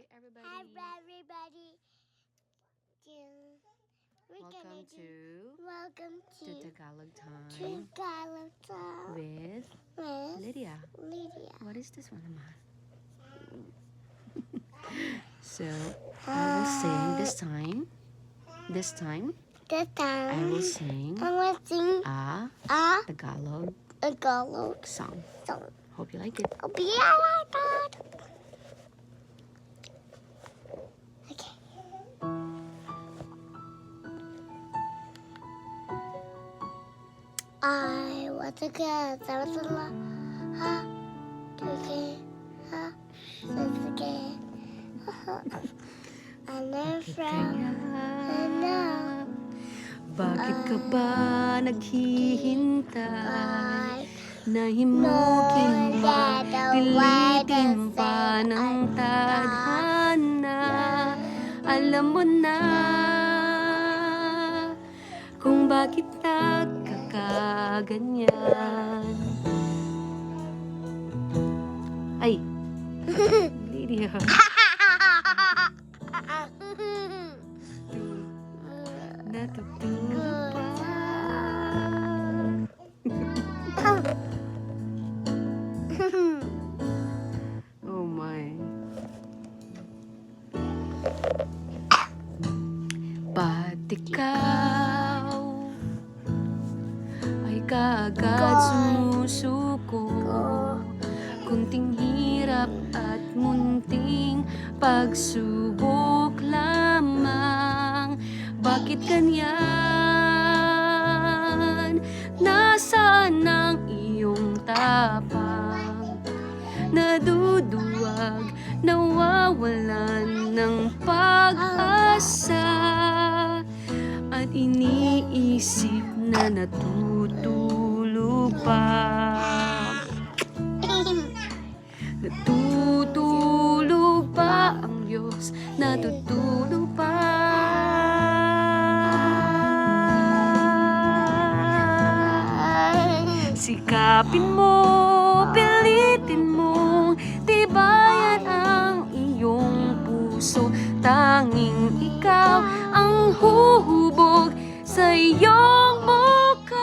Hi, everybody. Hi, everybody. Welcome to Welcome to Tagalog Time Tagalog Time with with Lydia. Lydia. What is this one, naman? So, I will sing this time. This time, The time I will sing I will sing a a Tagalog Tagalog song. song. Hope you like it. I'll be right back. Okay. I was a girl. I was a lot. Ha. Okay. Ha. Again. I never found. And now. Bakit ka ba naghihintay? I Nahimukin ba, pilitin pa ng tadhana? Alam mo na kung bakit nagkakaganyan. Ay, Lydia. Natutulog pa. Oh my. Ba't ikaw ay kaagad sumusuko? Kunting hirap at munting pagsubok lamang. Bakit ganyan? Nasaan ang iyong tapang? Naduduwag, nawawalan ng pag-asa, at iniisip na natutulog pa. Natutulog pa ang Diyos, natutulog pa. Sikapin mo, pilitin mo, tibayan ang iyong puso. Tanging ikaw ang huhubog sa iyong bukas.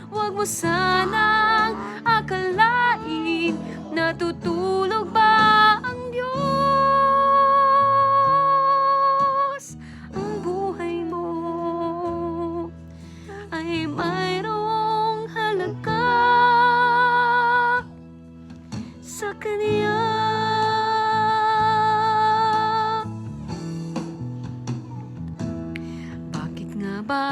Huwag mo sanang akalain, natutulog ba ang Diyos? Ang buhay mo ay mayroong halaga sa Kanya. Bakit nga ba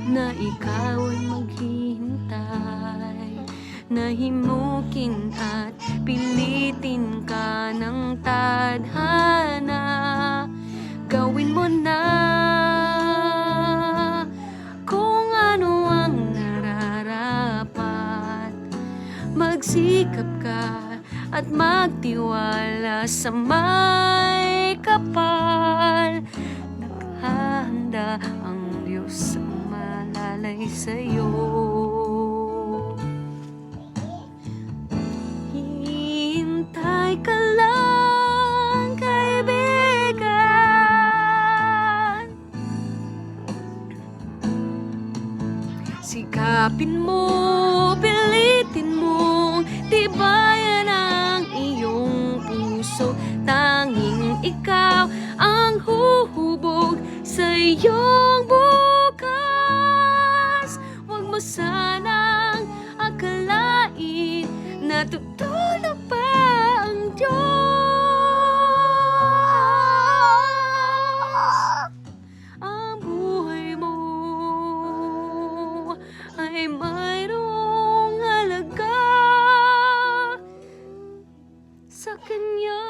na ikaw ay maghihintay? Nahimukin at pilitin ka ng tadhana. Gawin mo na kung ano ang nararapat. Magsikap ka at magtiwala sa may kapal. Naghahanda ang Diyos ang malalay sa'yo. Hintay ka lang, kaibigan. Sikapin mo, pilitin mo, tibayan ang iyong puso. Tanging ikaw ang huhubog sa iyong bukas. Huwag mo sanang akalain, natutulog pa ang Diyos. Ang buhay mo ay mayroong halaga sa Kanya.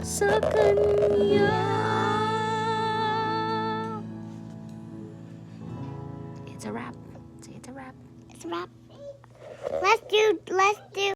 Sa Kanya.